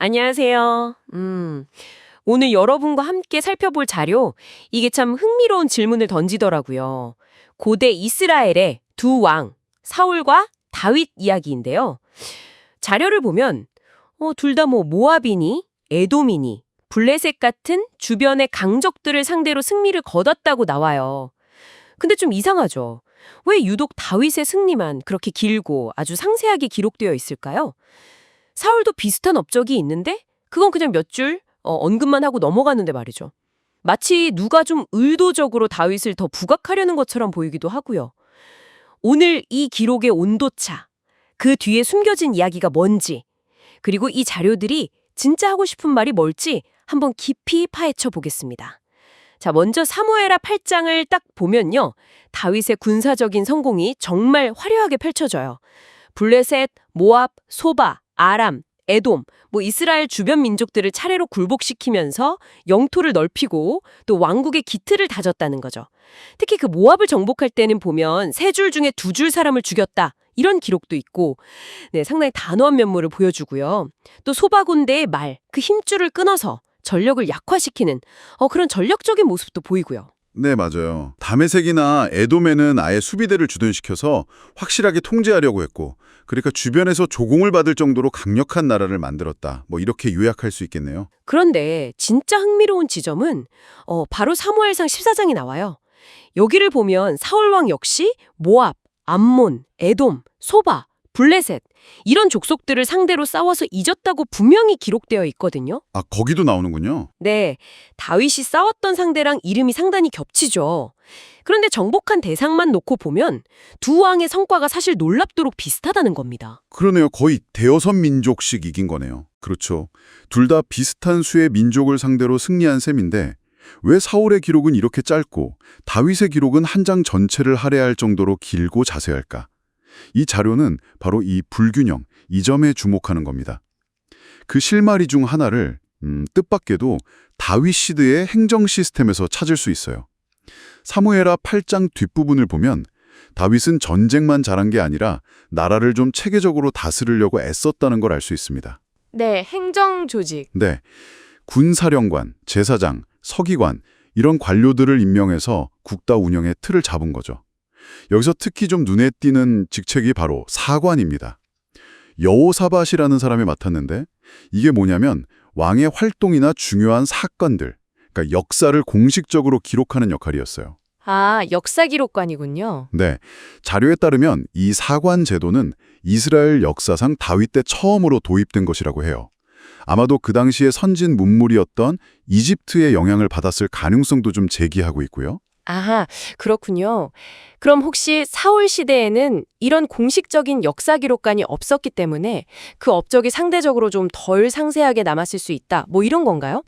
안녕하세요. 오늘 여러분과 함께 살펴볼 자료, 이게 참 흥미로운 질문을 던지더라고요. 고대 이스라엘의 두 왕, 사울과 다윗 이야기인데요. 자료를 보면 둘 다 모압이니, 에돔이니, 블레셋 같은 주변의 강적들을 상대로 승리를 거뒀다고 나와요. 근데 좀 이상하죠. 왜 유독 다윗의 승리만 그렇게 길고 아주 상세하게 기록되어 있을까요? 사울도 비슷한 업적이 있는데 그건 그냥 몇 줄 언급만 하고 넘어가는데 말이죠. 마치 누가 좀 의도적으로 다윗을 더 부각하려는 것처럼 보이기도 하고요. 오늘 이 기록의 온도차, 그 뒤에 숨겨진 이야기가 뭔지, 그리고 이 자료들이 진짜 하고 싶은 말이 뭘지 한번 깊이 파헤쳐 보겠습니다. 자, 먼저 사무엘하 8장을 딱 보면요. 다윗의 군사적인 성공이 정말 화려하게 펼쳐져요. 블레셋, 모압, 소바, 아람, 에돔, 이스라엘 주변 민족들을 차례로 굴복시키면서 영토를 넓히고 또 왕국의 기틀을 다졌다는 거죠. 특히 그 모압을 정복할 때는 보면 세 줄 중에 두 줄 사람을 죽였다. 이런 기록도 있고 상당히 단호한 면모를 보여주고요. 또 소바 군대의 말, 그 힘줄을 끊어서 전력을 약화시키는 그런 전력적인 모습도 보이고요. 네, 맞아요. 다메섹이나 에돔에는 아예 수비대를 주둔시켜서 확실하게 통제하려고 했고, 그러니까 주변에서 조공을 받을 정도로 강력한 나라를 만들었다. 이렇게 요약할 수 있겠네요. 그런데 진짜 흥미로운 지점은 바로 사무엘상 14장이 나와요. 여기를 보면 사울왕 역시 모압, 암몬, 에돔, 소바, 블레셋 이런 족속들을 상대로 싸워서 이겼다고 분명히 기록되어 있거든요. 아, 거기도 나오는군요. 네, 다윗이 싸웠던 상대랑 이름이 상당히 겹치죠. 그런데 정복한 대상만 놓고 보면 두 왕의 성과가 사실 놀랍도록 비슷하다는 겁니다. 그러네요. 거의 대여섯 민족씩 이긴 거네요. 그렇죠. 둘 다 비슷한 수의 민족을 상대로 승리한 셈인데 왜 사울의 기록은 이렇게 짧고 다윗의 기록은 한 장 전체를 할애할 정도로 길고 자세할까? 이 자료는 바로 이 불균형, 이 점에 주목하는 겁니다. 그 실마리 중 하나를 뜻밖에도 다윗 시대의 행정 시스템에서 찾을 수 있어요. 사무엘하 8장 뒷부분을 보면 다윗은 전쟁만 잘한 게 아니라 나라를 좀 체계적으로 다스리려고 애썼다는 걸 알 수 있습니다. 네, 행정 조직. 네, 군사령관, 제사장, 서기관 이런 관료들을 임명해서 국가 운영의 틀을 잡은 거죠. 여기서 특히 좀 눈에 띄는 직책이 바로 사관입니다. 여호사밧이라는 사람이 맡았는데 이게 뭐냐면 왕의 활동이나 중요한 사건들, 그러니까 역사를 공식적으로 기록하는 역할이었어요. 아, 역사 기록관이군요. 네, 자료에 따르면 이 사관 제도는 이스라엘 역사상 다윗 때 처음으로 도입된 것이라고 해요. 아마도 그 당시의 선진 문물이었던 이집트의 영향을 받았을 가능성도 좀 제기하고 있고요. 아하, 그렇군요. 그럼 혹시 사울 시대에는 이런 공식적인 역사 기록관이 없었기 때문에 그 업적이 상대적으로 좀 덜 상세하게 남았을 수 있다. 이런 건가요?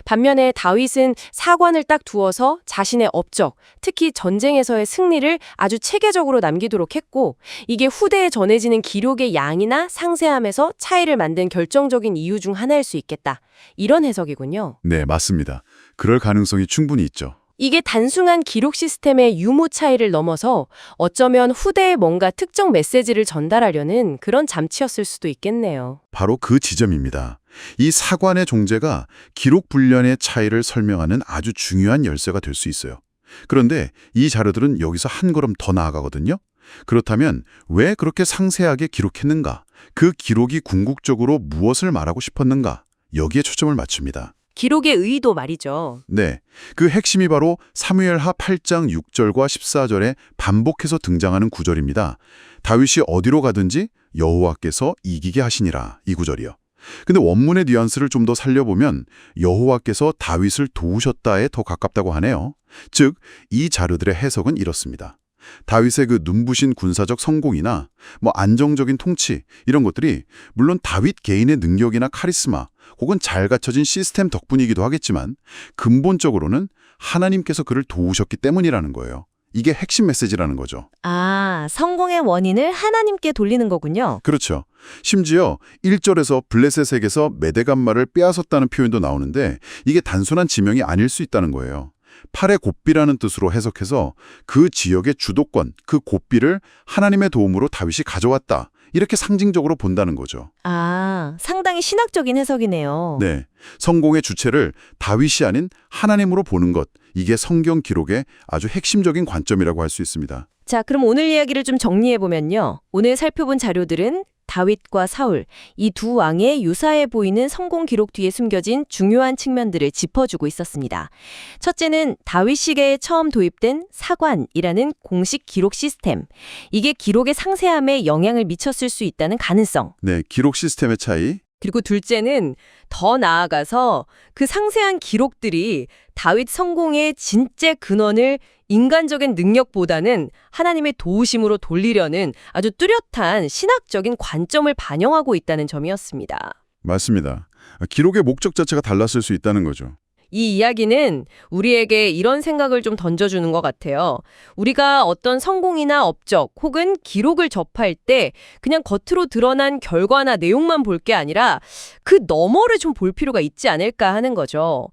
반면에 다윗은 사관을 딱 두어서 자신의 업적, 특히 전쟁에서의 승리를 아주 체계적으로 남기도록 했고, 이게 후대에 전해지는 기록의 양이나 상세함에서 차이를 만든 결정적인 이유 중 하나일 수 있겠다. 이런 해석이군요. 네, 맞습니다. 그럴 가능성이 충분히 있죠. 이게 단순한 기록 시스템의 유무 차이를 넘어서 어쩌면 후대에 뭔가 특정 메시지를 전달하려는 그런 잠치였을 수도 있겠네요. 바로 그 지점입니다. 이 사관의 존재가 기록 분량의 차이를 설명하는 아주 중요한 열쇠가 될 수 있어요. 그런데 이 자료들은 여기서 한 걸음 더 나아가거든요. 그렇다면 왜 그렇게 상세하게 기록했는가? 그 기록이 궁극적으로 무엇을 말하고 싶었는가? 여기에 초점을 맞춥니다. 기록의 의도 말이죠. 네, 그 핵심이 바로 사무엘하 8장 6절과 14절에 반복해서 등장하는 구절입니다. 다윗이 어디로 가든지 여호와께서 이기게 하시니라, 이 구절이요. 근데 원문의 뉘앙스를 좀 더 살려보면 여호와께서 다윗을 도우셨다에 더 가깝다고 하네요. 즉, 이 자료들의 해석은 이렇습니다. 다윗의 그 눈부신 군사적 성공이나 안정적인 통치 이런 것들이 물론 다윗 개인의 능력이나 카리스마 혹은 잘 갖춰진 시스템 덕분이기도 하겠지만 근본적으로는 하나님께서 그를 도우셨기 때문이라는 거예요. 이게 핵심 메시지라는 거죠. 아, 성공의 원인을 하나님께 돌리는 거군요. 그렇죠. 심지어 1절에서 블레셋에게서 메대감마를 빼앗았다는 표현도 나오는데 이게 단순한 지명이 아닐 수 있다는 거예요. 팔의 곱비라는 뜻으로 해석해서 그 지역의 주도권, 그 곱비를 하나님의 도움으로 다윗이 가져왔다. 이렇게 상징적으로 본다는 거죠. 아, 상당히 신학적인 해석이네요. 네, 성공의 주체를 다윗이 아닌 하나님으로 보는 것, 이게 성경 기록의 아주 핵심적인 관점이라고 할 수 있습니다. 자, 그럼 오늘 이야기를 좀 정리해보면요. 오늘 살펴본 자료들은 다윗과 사울, 이 두 왕의 유사해 보이는 성공 기록 뒤에 숨겨진 중요한 측면들을 짚어주고 있었습니다. 첫째는 다윗 시대에 처음 도입된 사관이라는 공식 기록 시스템. 이게 기록의 상세함에 영향을 미쳤을 수 있다는 가능성. 네, 기록 시스템의 차이. 그리고 둘째는 더 나아가서 그 상세한 기록들이 다윗 성공의 진짜 근원을 인간적인 능력보다는 하나님의 도우심으로 돌리려는 아주 뚜렷한 신학적인 관점을 반영하고 있다는 점이었습니다. 맞습니다. 기록의 목적 자체가 달랐을 수 있다는 거죠. 이 이야기는 우리에게 이런 생각을 좀 던져주는 것 같아요. 우리가 어떤 성공이나 업적 혹은 기록을 접할 때 그냥 겉으로 드러난 결과나 내용만 볼 게 아니라 그 너머를 좀 볼 필요가 있지 않을까 하는 거죠.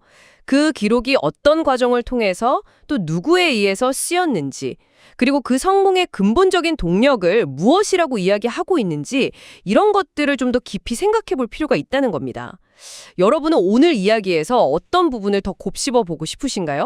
그 기록이 어떤 과정을 통해서 또 누구에 의해서 쓰였는지, 그리고 그 성공의 근본적인 동력을 무엇이라고 이야기하고 있는지 이런 것들을 좀 더 깊이 생각해 볼 필요가 있다는 겁니다. 여러분은 오늘 이야기에서 어떤 부분을 더 곱씹어 보고 싶으신가요?